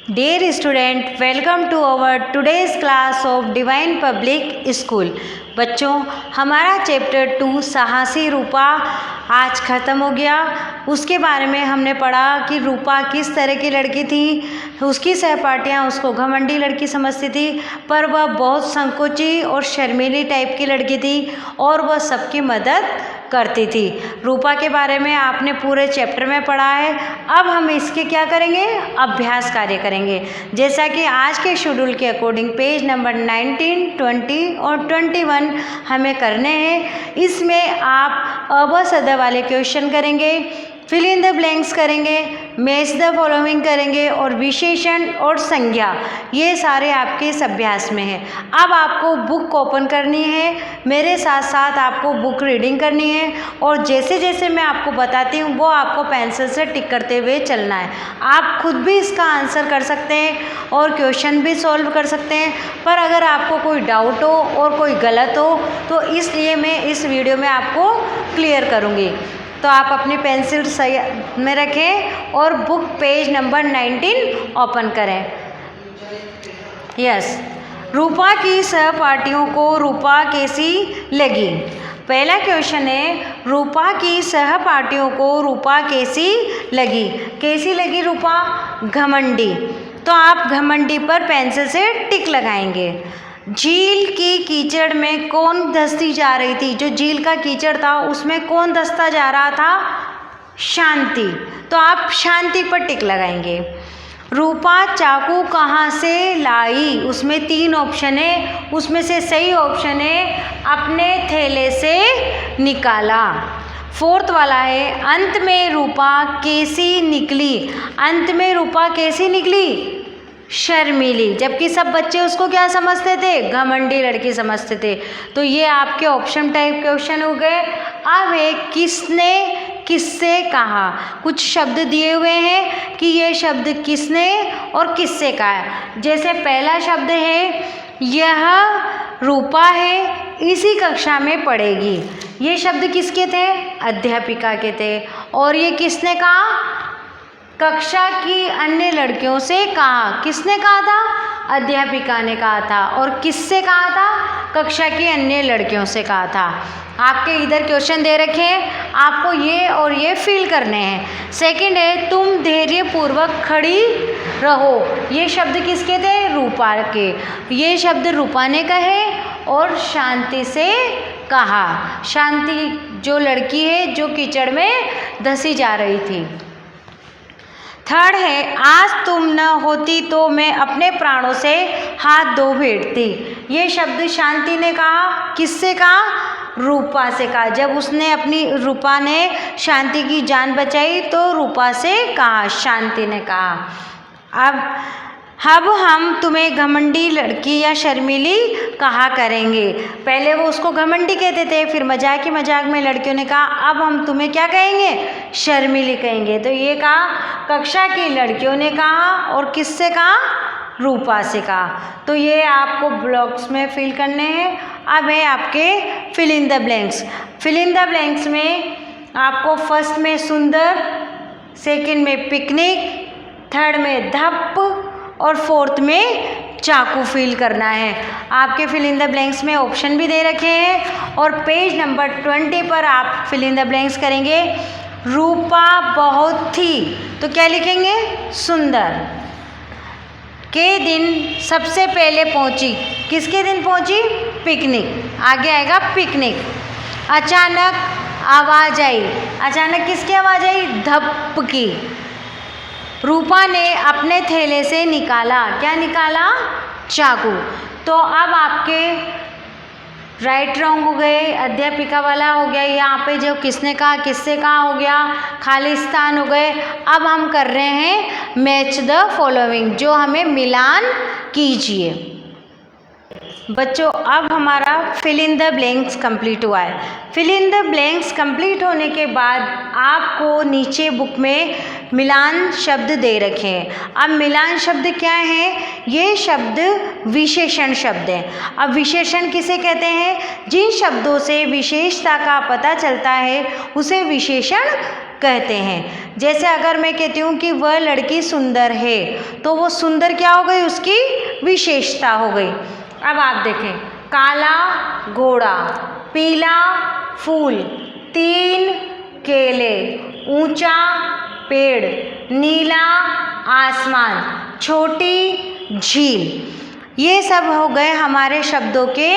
Dear student, welcome to our today's class of Divine Public School. बच्चों, हमारा chapter 2 साहसी रूपा आज ख़त्म हो गया। उसके बारे में हमने पढ़ा कि रूपा किस तरह की लड़की थी। उसकी सहपाठियाँ उसको घमंडी लड़की समझती थी, पर वह बहुत संकोची और शर्मीली टाइप की लड़की थी और वह सबकी मदद करती थी। रूपा के बारे में आपने पूरे चैप्टर में पढ़ा है। अब हम इसके क्या करेंगे, अभ्यास कार्य करेंगे। जैसा कि आज के शेड्यूल के अकॉर्डिंग पेज नंबर 19, 20 और 21 हमें करने हैं। इसमें आप अब सदा वाले क्वेश्चन करेंगे, फिल इन द ब्लैंक्स करेंगे, मैच द फॉलोइंग करेंगे और विशेषण और संज्ञा, ये सारे आपके इस अभ्यास में है। अब आपको बुक ओपन करनी है, मेरे साथ साथ आपको बुक रीडिंग करनी है और जैसे जैसे मैं आपको बताती हूँ वो आपको पेंसिल से टिक करते हुए चलना है। आप खुद भी इसका आंसर कर सकते हैं और क्वेश्चन भी सॉल्व कर सकते हैं, पर अगर आपको कोई डाउट हो और कोई गलत हो तो इसलिए मैं इस वीडियो में आपको क्लियर करूँगी। तो आप अपनी पेंसिल सही में रखें और बुक पेज नंबर 19 ओपन करें। यस, रूपा की सहपाठियों को रूपा कैसी लगी। पहला क्वेश्चन है, रूपा की सहपाठियों को रूपा कैसी लगी। कैसी लगी रूपा? घमंडी। तो आप घमंडी पर पेंसिल से टिक लगाएंगे। झील की कीचड़ में कौन धंसती जा रही थी? जो झील का कीचड़ था उसमें कौन धंसता जा रहा था? शांति। तो आप शांति पर टिक लगाएंगे। रूपा चाकू कहाँ से लाई? उसमें 3 ऑप्शन है, उसमें से सही ऑप्शन है अपने थैले से निकाला। 4th वाला है, अंत में रूपा कैसी निकली। अंत में रूपा कैसी निकली? शर्मीली। जबकि सब बच्चे उसको क्या समझते थे? घमंडी लड़की समझते थे। तो ये आपके ऑप्शन टाइप क्वेश्चन हो गए। अब है किसने किससे कहा। कुछ शब्द दिए हुए हैं कि ये शब्द किसने और किससे कहा है। जैसे पहला शब्द है, यह रूपा है, इसी कक्षा में पढ़ेगी। ये शब्द किसके थे? अध्यापिका के थे। और ये किसने कहा? कक्षा की अन्य लड़कियों से कहा। किसने कहा था? अध्यापिका ने कहा था। और किससे कहा था? कक्षा की अन्य लड़कियों से कहा था। आपके इधर क्वेश्चन दे रखे हैं, आपको ये और ये फिल करने हैं। सेकंड है, तुम धैर्यपूर्वक खड़ी रहो। ये शब्द किसके थे? रूपा के। ये शब्द रूपा ने कहे और शांति से कहा। शांति जो लड़की है जो कीचड़ में धंसी जा रही थी। थर्ड है, आज तुम न होती तो मैं अपने प्राणों से हाथ धो बैठती। ये शब्द शांति ने कहा। किससे कहा? रूपा से कहा। जब उसने अपनी रूपा ने शांति की जान बचाई तो रूपा से कहा, शांति ने कहा। अब हम तुम्हें घमंडी लड़की या शर्मीली कहा करेंगे। पहले वो उसको घमंडी कहते थे, फिर मजाक में लड़कियों ने कहा अब हम तुम्हें क्या कहेंगे? शर्मीली कहेंगे। तो ये कहा कक्षा की लड़कियों ने कहा और किससे कहा? रूपा से कहा। तो ये आपको ब्लॉक्स में फिल करने हैं। अब है आपके fill in the blanks. Fill in the blanks में आपको फर्स्ट में सुंदर, सेकंड में पिकनिक, थर्ड में धप और 4th में चाकू फिल करना है। आपके फिल इन द ब्लैंक्स में ऑप्शन भी दे रखे हैं और पेज नंबर 20 पर आप फिल इन द ब्लैंक्स करेंगे। रूपा बहुत थी, तो क्या लिखेंगे? सुंदर। के दिन सबसे पहले पहुंची। किसके दिन पहुंची? पिकनिक। आगे आएगा पिकनिक। अचानक आवाज आई। अचानक किसकी आवाज आई? धप की। रूपा ने अपने थैले से निकाला। क्या निकाला? चाकू। तो अब आपके राइट रॉन्ग हो गए, अध्यापिका वाला हो गया, यहाँ पे जो किसने कहा किससे कहा हो गया, खाली स्थान हो गए। अब हम कर रहे हैं मैच द फॉलोइंग, जो हमें मिलान कीजिए। बच्चों, अब हमारा fill in the blanks complete हुआ है। Fill in the blanks complete होने के बाद आपको नीचे बुक में मिलान शब्द दे रखे हैं। अब मिलान शब्द क्या है? ये शब्द विशेषण शब्द हैं। अब विशेषण किसे कहते हैं? जिन शब्दों से विशेषता का पता चलता है उसे विशेषण कहते हैं। जैसे अगर मैं कहती हूँ कि वह लड़की सुंदर है, तो वो सुंदर क्या हो गई, उसकी विशेषता हो गई। अब आप देखें, काला घोड़ा, पीला फूल, 3 केले, ऊंचा पेड़, नीला आसमान, छोटी झील, ये सब हो गए हमारे शब्दों के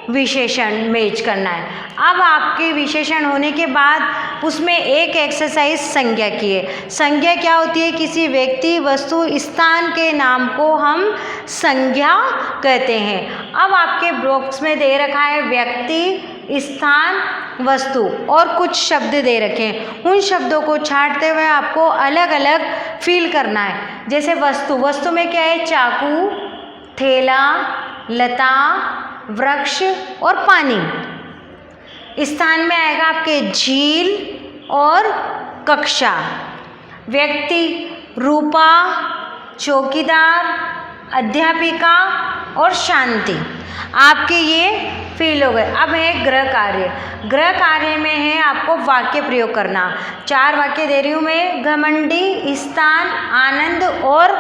विशेषण मैच करना है। अब आपके विशेषण होने के बाद उसमें एक एक्सरसाइज संज्ञा की है। संज्ञा क्या होती है? किसी व्यक्ति, वस्तु, स्थान के नाम को हम संज्ञा कहते हैं। अब आपके बॉक्स में दे रखा है व्यक्ति, स्थान, वस्तु और कुछ शब्द दे रखे हैं। उन शब्दों को छांटते हुए आपको अलग अलग फील करना है। जैसे वस्तु, वस्तु में क्या है? चाकू, थैला, लता, वृक्ष और पानी। स्थान में आएगा आपके झील और कक्षा। व्यक्ति, रूपा, चौकीदार, अध्यापिका और शांति। आपके ये फील हो गए। अब है गृह कार्य। गृह कार्य में है आपको वाक्य प्रयोग करना। 4 वाक्य दे रही हूँ मैं। घमंडी, स्थान, आनंद और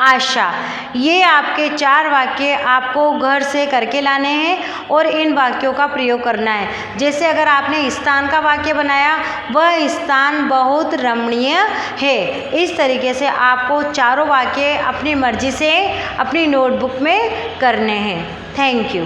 आशा। ये आपके 4 वाक्य आपको घर से करके लाने हैं और इन वाक्यों का प्रयोग करना है। जैसे अगर आपने स्थान का वाक्य बनाया, वह स्थान बहुत रमणीय है। इस तरीके से आपको चारों वाक्य अपनी मर्जी से अपनी नोटबुक में करने हैं। Thank you.